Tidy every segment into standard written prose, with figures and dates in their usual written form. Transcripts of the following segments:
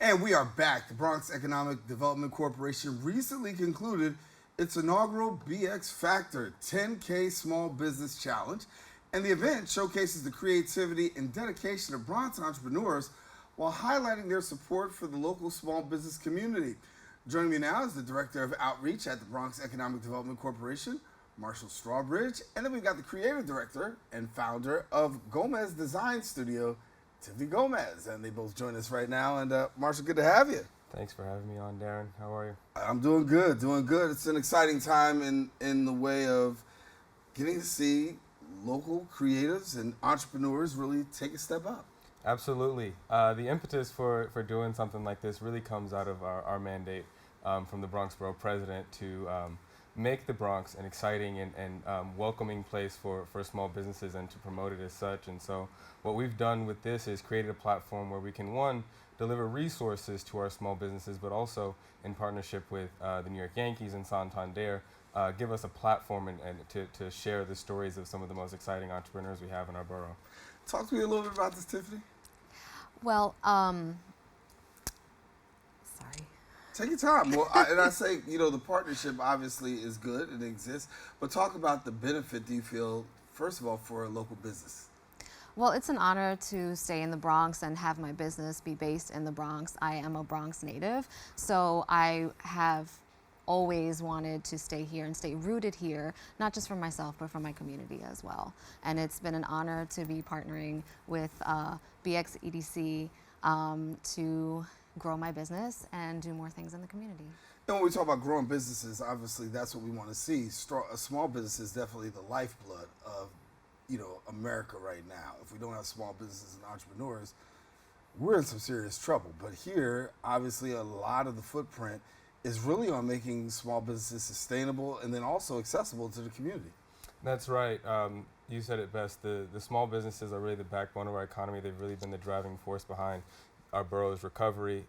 And we are back. The Bronx Economic Development Corporation recently concluded its inaugural BX Factor 10K Small Business Challenge. And the event showcases the creativity and dedication of Bronx entrepreneurs while highlighting their support for the local small business community. Joining me now is the Director of Outreach at the Bronx Economic Development Corporation, Marshall Strawbridge. And then we've got the Creative Director and founder of Gomez Design Studio, Tiffany Gomez. And they both join us right now. And Marshall, good to have you. Thanks for having me on, Darren. How are you? I'm doing good, doing good. It's an exciting time in the way of getting to see local creatives and entrepreneurs really take a step up. Absolutely. The impetus for doing something like this really comes out of our mandate from the Bronx Borough President to make the Bronx an exciting and welcoming place for small businesses and to promote it as such. And so what we've done with this is created a platform where we can, one, deliver resources to our small businesses, but also in partnership with the New York Yankees and Santander, give us a platform and to share the stories of some of the most exciting entrepreneurs we have in our borough. Talk to me a little bit about this, Tiffany. Well, sorry. Take your time. Well, I say, the partnership obviously is good and exists, but talk about the benefit, do you feel, first of all, for a local business? Well, it's an honor to stay in the Bronx and have my business be based in the Bronx. I am a Bronx native, so I have always wanted to stay here and stay rooted here, not just for myself, but for my community as well. And it's been an honor to be partnering with BXEDC to grow my business and do more things in the community. And when we talk about growing businesses, obviously that's what we want to see. A small business is definitely the lifeblood of America right now. If we don't have small businesses and entrepreneurs, we're in some serious trouble. But here, obviously, a lot of the footprint is really on making small businesses sustainable and then also accessible to the community. That's right. You said it best. The small businesses are really the backbone of our economy. They've really been the driving force behind our borough's recovery.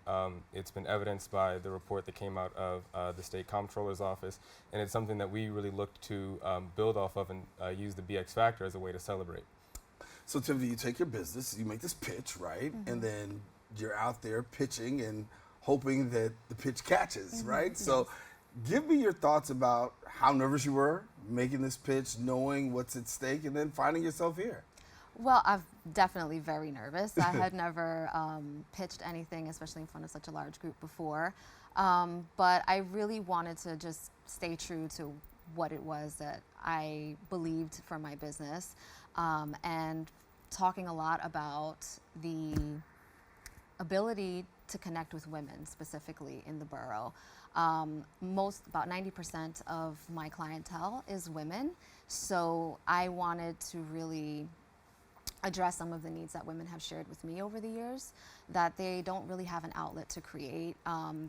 It's been evidenced by the report that came out of the State Comptroller's Office, and it's something that we really look to build off of and use the BX Factor as a way to celebrate. So, Tiffany, you take your business, you make this pitch, right? Mm-hmm. And then you're out there pitching and hoping that the pitch catches, mm-hmm. right? Yes. So give me your thoughts about how nervous you were making this pitch, knowing what's at stake, and then finding yourself here. Well, I'm definitely very nervous. I had never pitched anything, especially in front of such a large group before. But I really wanted to just stay true to what it was that I believed for my business, and talking a lot about the ability to connect with women specifically in the borough. About 90% of my clientele is women, so I wanted to really address some of the needs that women have shared with me over the years, that they don't really have an outlet to create.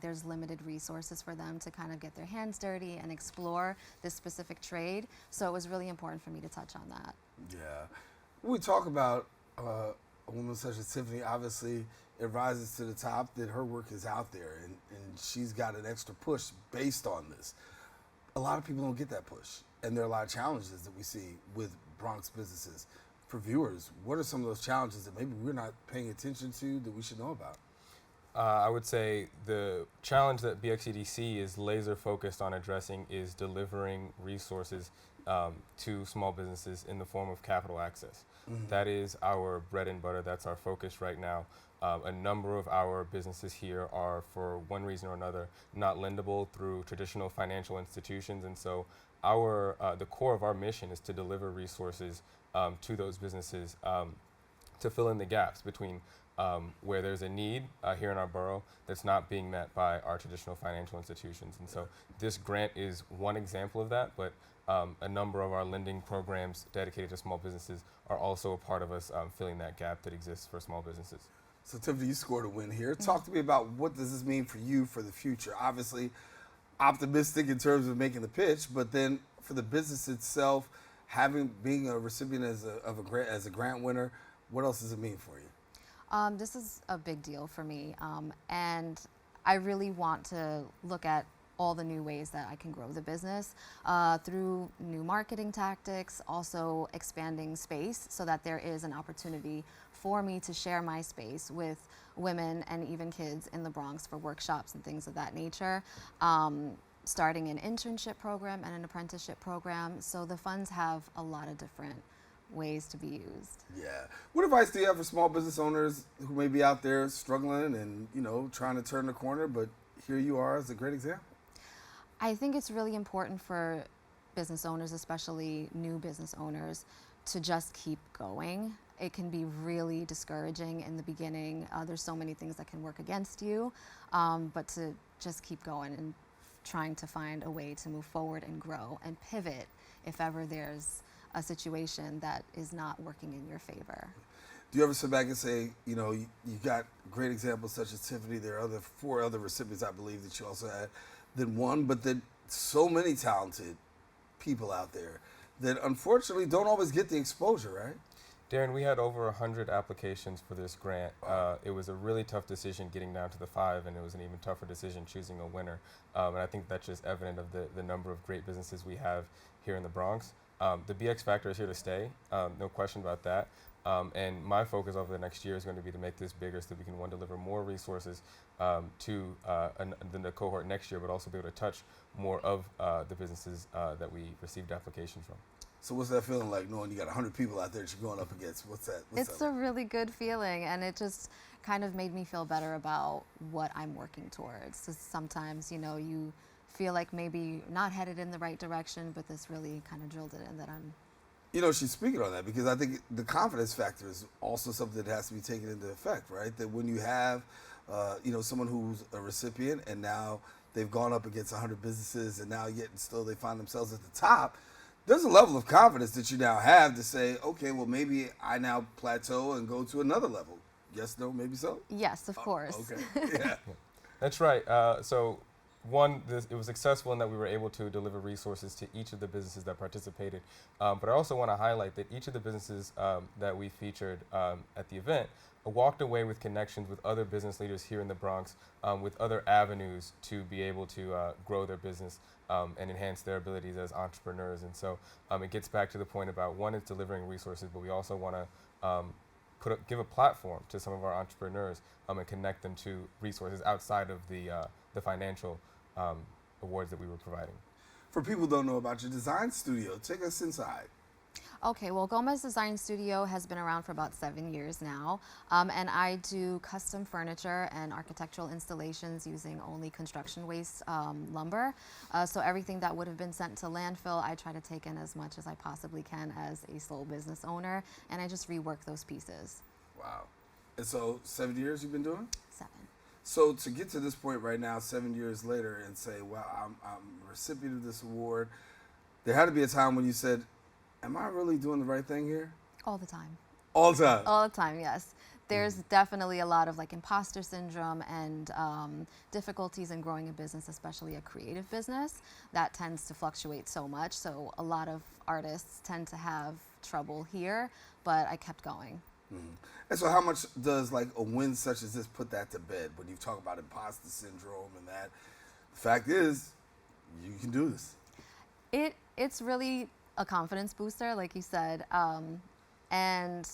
There's limited resources for them to kind of get their hands dirty and explore this specific trade. So it was really important for me to touch on that. Yeah. When we talk about a woman such as Tiffany, obviously it rises to the top that her work is out there and she's got an extra push based on this. A lot of people don't get that push, and there are a lot of challenges that we see with Bronx businesses. For viewers, what are some of those challenges that maybe we're not paying attention to that we should know about? I would say the challenge that BXEDC is laser focused on addressing is delivering resources to small businesses in the form of capital access. Mm-hmm. That is our bread and butter. That's our focus right now. A number of our businesses here are, for one reason or another, not lendable through traditional financial institutions, and so the core of our mission is to deliver resources to those businesses to fill in the gaps between where there's a need here in our borough that's not being met by our traditional financial institutions. And so this grant is one example of that, but a number of our lending programs dedicated to small businesses are also a part of us filling that gap that exists for small businesses. So Tiffany, you scored a win here. Talk to me about what does this mean for you for the future? Obviously, optimistic in terms of making the pitch, but then for the business itself, being a recipient as a grant winner, what else does it mean for you? This is a big deal for me, and I really want to look at all the new ways that I can grow the business through new marketing tactics, also expanding space so that there is an opportunity for me to share my space with women and even kids in the Bronx for workshops and things of that nature. Starting an internship program and an apprenticeship program. So the funds have a lot of different ways to be used. Yeah. What advice do you have for small business owners who may be out there struggling and, trying to turn the corner, but here you are as a great example? I think it's really important for business owners, especially new business owners, to just keep going. It can be really discouraging in the beginning. There's so many things that can work against you, but to just keep going and trying to find a way to move forward and grow and pivot if ever there's a situation that is not working in your favor. Do you ever sit back and say, you got great examples such as Tiffany, there are 4 other recipients, I believe, that you also had, than one, but then so many talented people out there that unfortunately don't always get the exposure, right? Daren, we had over 100 applications for this grant. It was a really tough decision getting down to the 5, and it was an even tougher decision choosing a winner. And I think that's just evident of the number of great businesses we have here in the Bronx. The BX Factor is here to stay, no question about that. And my focus over the next year is going to be to make this bigger so that we can, one, deliver more resources to the cohort next year, but also be able to touch more of the businesses that we received applications from. So what's that feeling like, knowing you got 100 people out there that you're going up against? What's that? It's a really good feeling, and it just kind of made me feel better about what I'm working towards. So sometimes, you feel like maybe you're not headed in the right direction, but this really kind of drilled it in that I'm... She's speaking on that because I think the confidence factor is also something that has to be taken into effect, right? That when you have, someone who's a recipient and now they've gone up against 100 businesses and now yet and still they find themselves at the top, there's a level of confidence that you now have to say, okay, well, maybe I now plateau and go to another level. Yes, no, maybe so? Yes, of course. Okay, yeah. That's right. So one, it was successful in that we were able to deliver resources to each of the businesses that participated. But I also want to highlight that each of the businesses that we featured at the event walked away with connections with other business leaders here in the Bronx, with other avenues to be able to grow their business and enhance their abilities as entrepreneurs. And so it gets back to the point about, one, it's delivering resources, but we also want to give a platform to some of our entrepreneurs and connect them to resources outside of the financial awards that we were providing. For people who don't know about your design studio, take us inside. Okay, well, Gomez Design Studio has been around for about 7 years now, and I do custom furniture and architectural installations using only construction waste lumber. So everything that would have been sent to landfill, I try to take in as much as I possibly can as a sole business owner, and I just rework those pieces. Wow. And so 7 years you've been doing? 7. So to get to this point right now, 7 years later, and say, wow, I'm a recipient of this award, there had to be a time when you said, am I really doing the right thing here? All the time. All the time? All the time, yes. There's definitely a lot of imposter syndrome and difficulties in growing a business, especially a creative business. That tends to fluctuate so much. So a lot of artists tend to have trouble here, but I kept going. And so how much does a win such as this put that to bed when you talk about imposter syndrome and that? The fact is, you can do this. It's really a confidence booster, like you said, and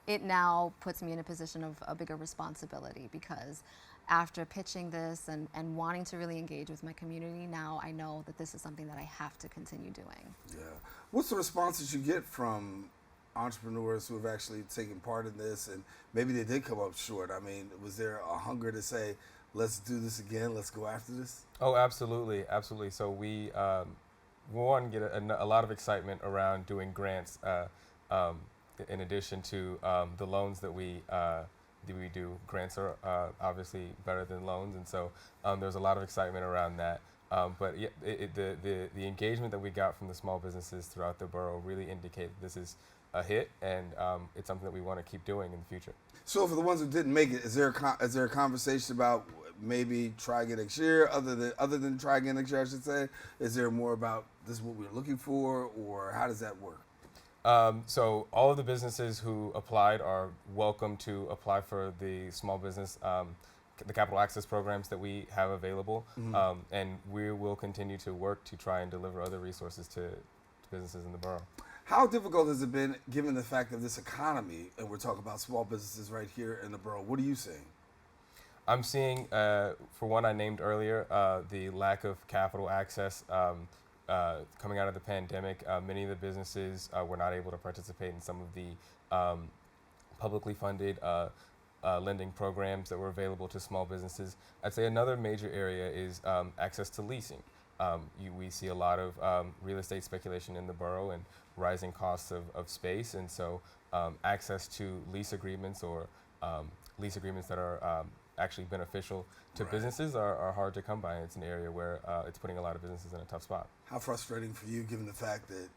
it now puts me in a position of a bigger responsibility, because after pitching this and wanting to really engage with my community, now I know that this is something that I have to continue doing. Yeah. What's the response that you get from entrepreneurs who have actually taken part in this and maybe they did come up short? I mean, was there a hunger to say, let's do this again, let's go after this? Oh, absolutely, absolutely. So we, one, get a lot of excitement around doing grants in addition to the loans that we do. Grants are obviously better than loans, and so there's a lot of excitement around that. But yeah, the engagement that we got from the small businesses throughout the borough really indicate this is a hit, and it's something that we want to keep doing in the future. So for the ones who didn't make it, is there a conversation about maybe try again next year, other than try again next year, I should say? Is there more about this is what we're looking for, or how does that work? So all of the businesses who applied are welcome to apply for the small business, the capital access programs that we have available, and we will continue to work to try and deliver other resources to businesses in the borough. How difficult has it been given the fact of this economy, and we're talking about small businesses right here in the borough? What are you seeing? I'm seeing, for one I named earlier, the lack of capital access coming out of the pandemic. Many of the businesses were not able to participate in some of the publicly funded lending programs that were available to small businesses. I'd say another major area is access to leasing. We see a lot of real estate speculation in the borough and rising costs of space, and so access to lease agreements or lease agreements that are actually beneficial to businesses are hard to come by. It's an area where it's putting a lot of businesses in a tough spot. How frustrating for you, given the fact that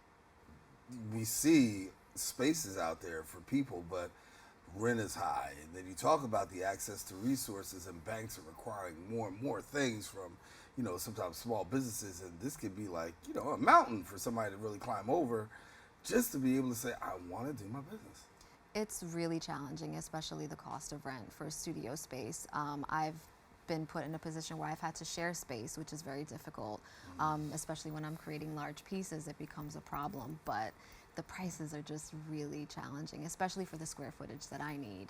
we see spaces out there for people, but rent is high, and then you talk about the access to resources, and banks are requiring more and more things from, sometimes small businesses, and this could be like, a mountain for somebody to really climb over just to be able to say, I want to do my business. It's really challenging, especially the cost of rent for studio space. I've been put in a position where I've had to share space, which is very difficult, especially when I'm creating large pieces. It becomes a problem, but the prices are just really challenging, especially for the square footage that I need.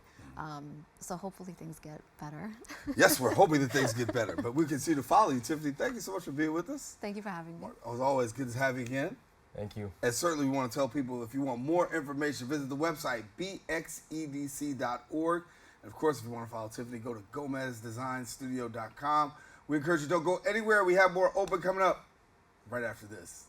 So hopefully things get better. Yes, we're hoping that things get better, but we continue to follow you. Tiffany, thank you so much for being with us. Thank you for having me. It was always good to have you again. Thank you. And certainly we want to tell people, if you want more information, visit the website, bxedc.org. And of course, if you want to follow Tiffany, go to gomezdesignstudio.com. We encourage you, don't go anywhere. We have more open coming up right after this.